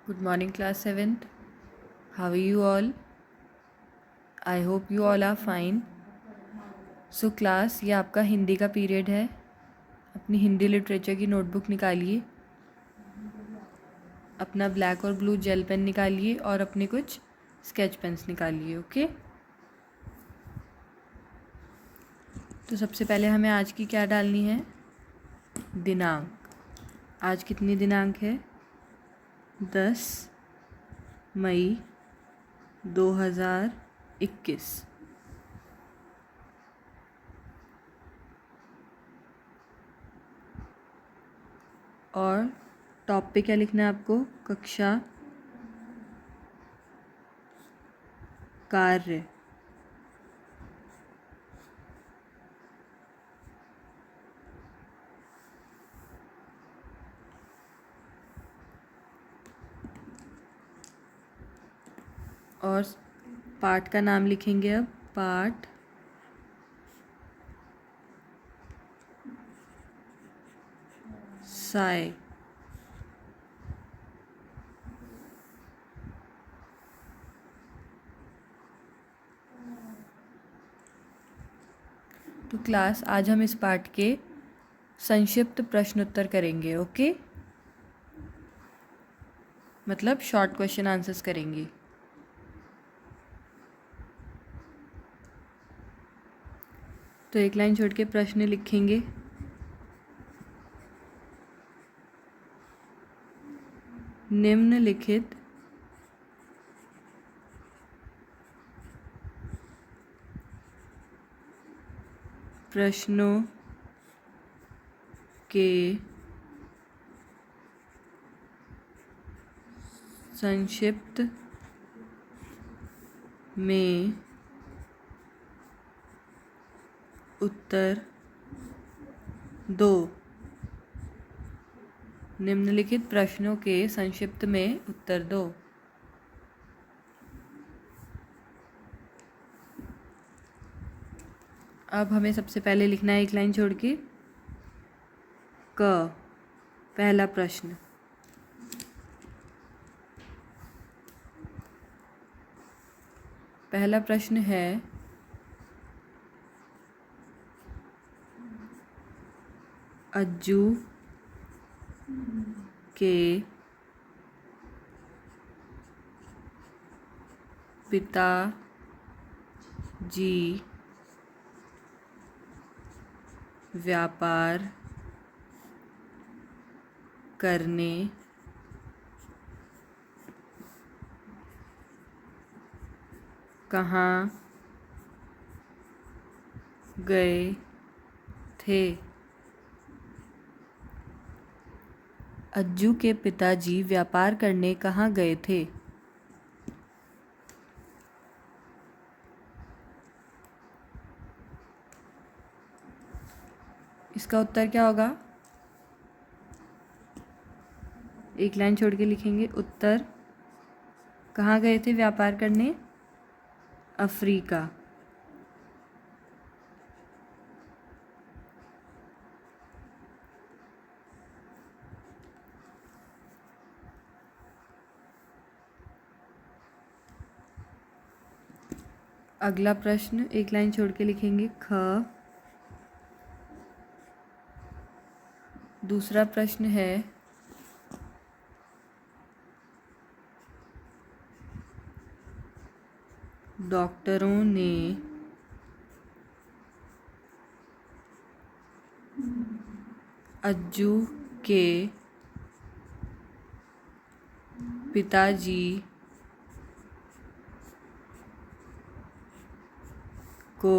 Good morning, class 7th. How are you all? I hope you all are fine. So class, ये आपका हिंदी का period है. अपनी Hindi literature की नोटबुक निकालिए, अपना ब्लैक और ब्लू जेल पेन निकालिए और अपने कुछ स्केच पेन्स निकालिए. ओके. तो सबसे पहले हमें आज की क्या डालनी है? दिनांक. आज कितनी दिनांक है? 10 मई 2021. और टॉप पे क्या लिखना है आपको? कक्षा कार्य. और पाठ का नाम लिखेंगे अब. पाठ साय. तो क्लास, आज हम इस पाठ के संक्षिप्त प्रश्नोत्तर करेंगे. ओके. मतलब शॉर्ट क्वेश्चन आंसर्स करेंगे. तो एक लाइन छोड़ के प्रश्न लिखेंगे. निम्नलिखित प्रश्नों के संक्षिप्त में उत्तर दो. निम्नलिखित प्रश्नों के संक्षिप्त में उत्तर दो. अब हमें सबसे पहले लिखना है एक लाइन छोड़ के. क. पहला प्रश्न. पहला प्रश्न है, अज्जू के पिताजी व्यापार करने कहाँ गए थे? अज्जू के पिताजी व्यापार करने कहाँ गए थे? इसका उत्तर क्या होगा? एक लाइन छोड़ के लिखेंगे. उत्तर, कहाँ गए थे व्यापार करने? अफ्रीका. अगला प्रश्न एक लाइन छोड़ के लिखेंगे. ख. दूसरा प्रश्न है, डॉक्टरों ने अज्जू के पिताजी को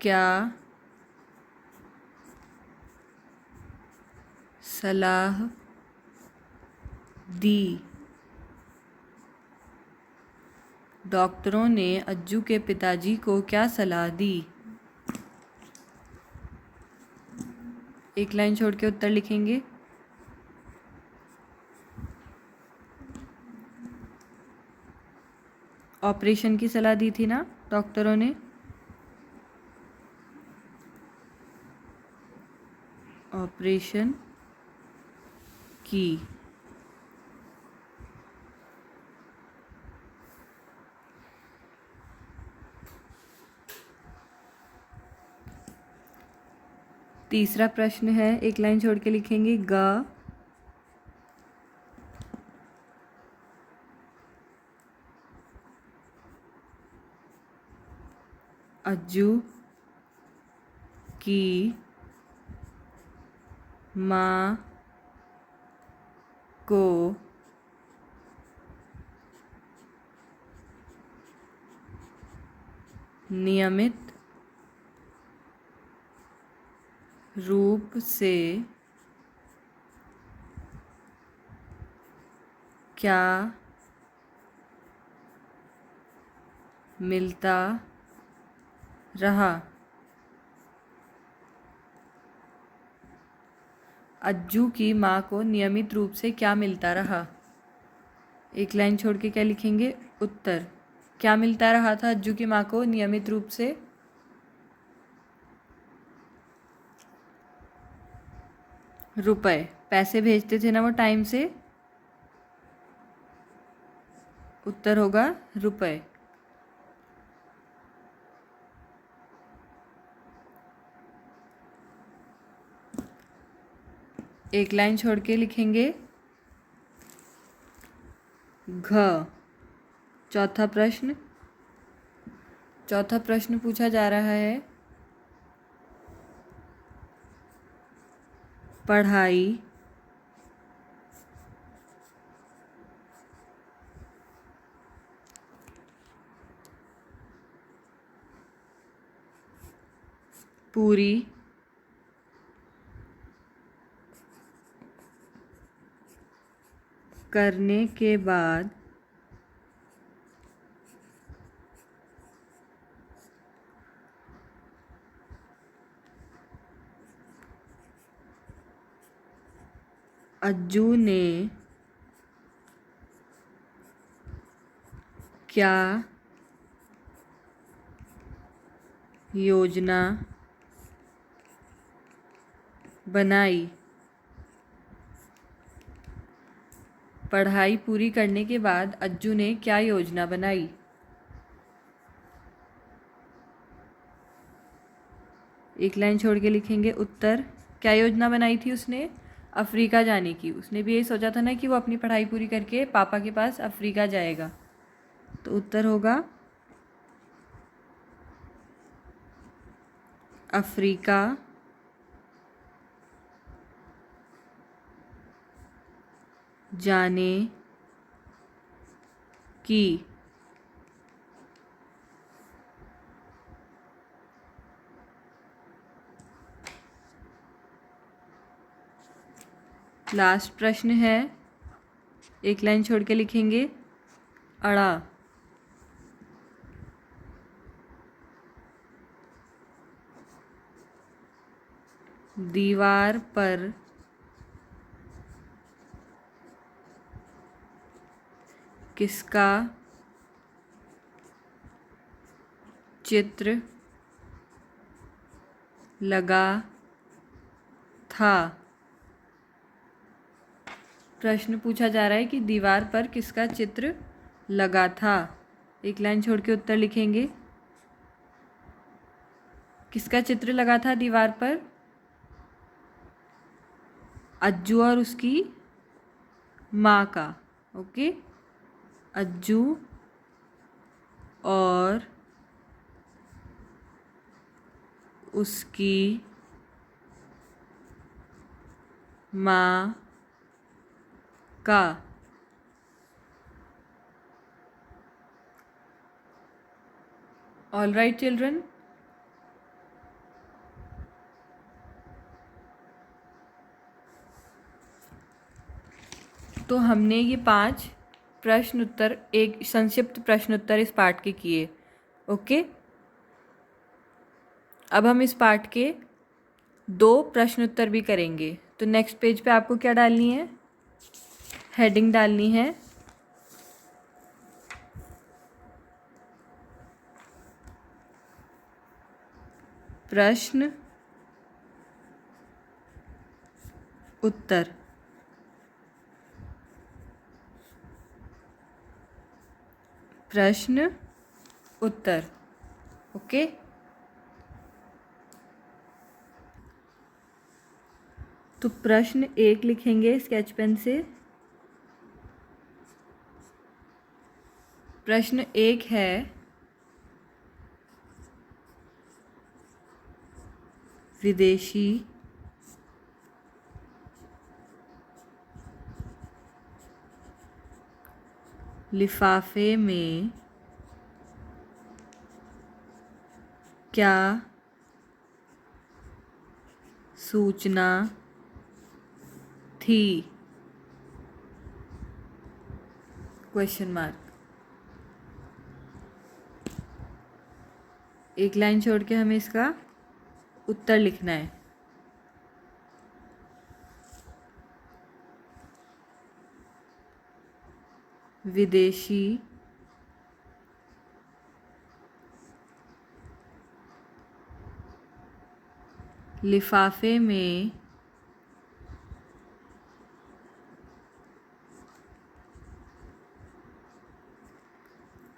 क्या सलाह दी? डॉक्टरों ने अज्जू के पिताजी को क्या सलाह दी? एक लाइन छोड़ के उत्तर लिखेंगे. ऑपरेशन की सलाह दी थी ना डॉक्टरों ने. ऑपरेशन की। तीसरा प्रश्न है, एक लाइन छोड़ के लिखेंगे ग अज्जू की माँ को नियमित रूप से क्या मिलता रहा? अज्जू की माँ को नियमित रूप से क्या मिलता रहा? एक लाइन छोड़ के क्या लिखेंगे? उत्तर। क्या मिलता रहा था अज्जू की माँ को नियमित रूप से? रुपए। पैसे भेजते थे ना वो टाइम से। उत्तर होगा रुपए। एक लाइन छोड़ के लिखेंगे घ। चौथा प्रश्न पूछा जा रहा है, पढ़ाई पूरी करने के बाद अज्जू ने क्या योजना बनाई? पढ़ाई पूरी करने के बाद अज्जू ने क्या योजना बनाई? एक लाइन छोड़ के लिखेंगे उत्तर। क्या योजना बनाई थी उसने? अफ्रीका जाने की। उसने भी यही सोचा था ना कि वो अपनी पढ़ाई पूरी करके पापा के पास अफ्रीका जाएगा। तो उत्तर होगा अफ्रीका जाने की। लास्ट प्रश्न है, एक लाइन छोड़ के लिखेंगे अड़ा। दीवार पर किसका चित्र लगा था? प्रश्न पूछा जा रहा है कि दीवार पर किसका चित्र लगा था। एक लाइन छोड़ के उत्तर लिखेंगे। किसका चित्र लगा था दीवार पर? अज्जू और उसकी माँ का। ओके, अज्जू और उसकी माँ का। All right children. तो हमने ये 5 प्रश्न उत्तर, एक संक्षिप्त प्रश्न उत्तर इस पाठ के किए। ओके, अब हम इस पाठ के 2 प्रश्न उत्तर भी करेंगे। तो नेक्स्ट पेज पे आपको क्या डालनी है? हेडिंग डालनी है प्रश्न उत्तर। प्रश्न उत्तर। ओके। तो प्रश्न 1 लिखेंगे स्केच पेन से। प्रश्न 1 है, विदेशी लिफाफे में क्या सूचना थी? Question mark. एक लाइन छोड़ के हमें इसका उत्तर लिखना है। विदेशी लिफाफे में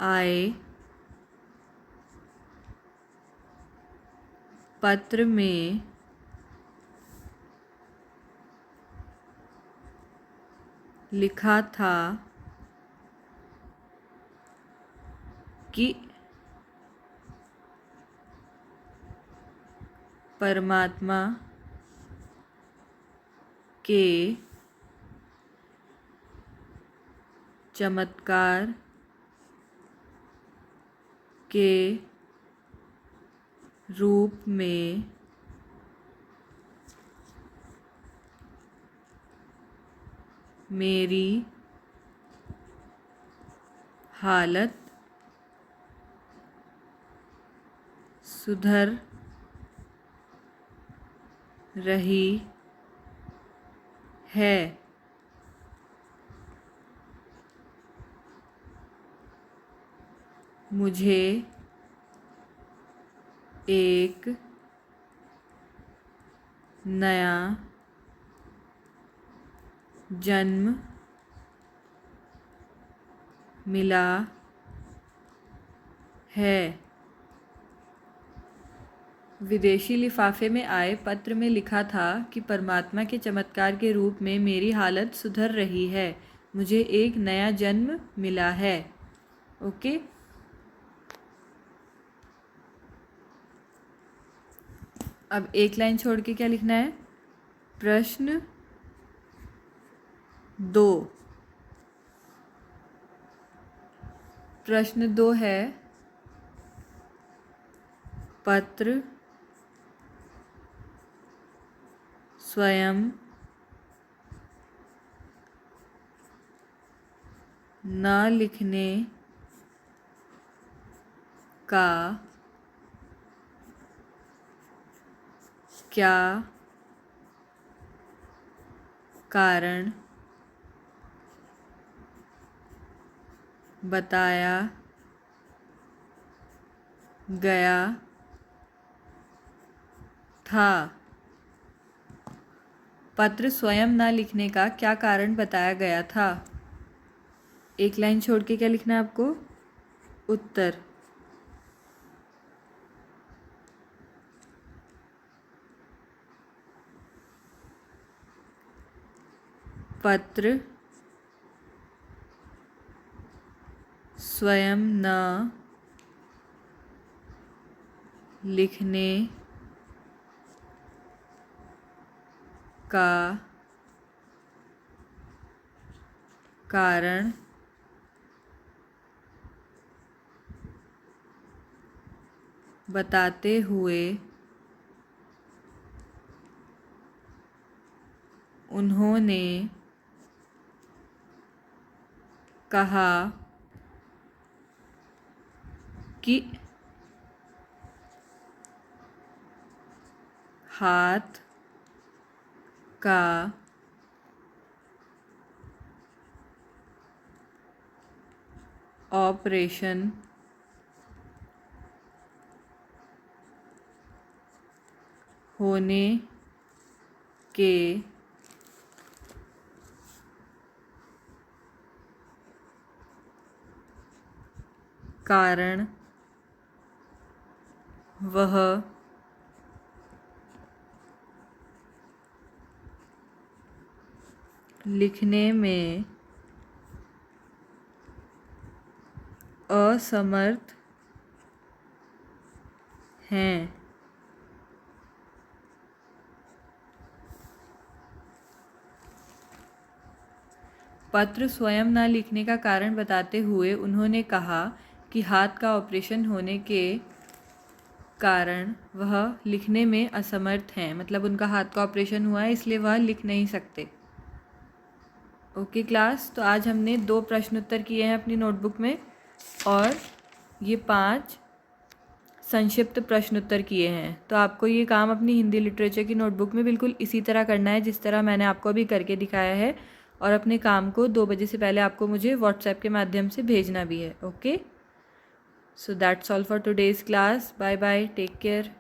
आए पत्र में लिखा था कि परमात्मा के चमत्कार के रूप में मेरी हालत सुधर रही है। मुझे एक नया जन्म मिला है। विदेशी लिफाफे में आए पत्र में लिखा था कि परमात्मा के चमत्कार के रूप में मेरी हालत सुधर रही है। मुझे एक नया जन्म मिला है। ओके। अब एक लाइन छोड़ के क्या लिखना है? प्रश्न 2। प्रश्न 2 है, पत्र स्वयं न लिखने का क्या कारण बताया गया था? पत्र स्वयं न लिखने का क्या कारण बताया गया था? एक लाइन छोड़ के क्या लिखना है आपको? उत्तर। पत्र स्वयं न लिखने का कारण बताते हुए उन्होंने कहा कि हाथ का ऑपरेशन होने के कारण वह लिखने में असमर्थ हैं। पत्र स्वयं न लिखने का कारण बताते हुए उन्होंने कहा कि हाथ का ऑपरेशन होने के कारण वह लिखने में असमर्थ हैं, मतलब उनका हाथ का ऑपरेशन हुआ है इसलिए वह लिख नहीं सकते। ओके क्लास, तो आज हमने 2 प्रश्न उत्तर किए हैं अपनी नोटबुक में और ये 5 संक्षिप्त प्रश्न उत्तर किए हैं। तो आपको ये काम अपनी हिंदी लिटरेचर की नोटबुक में बिल्कुल इसी तरह करना है जिस तरह मैंने आपको अभी करके दिखाया है, और अपने काम को 2 बजे से पहले आपको मुझे व्हाट्सएप के माध्यम से भेजना भी है। Okay, so that's all for today's class. Bye bye, take care.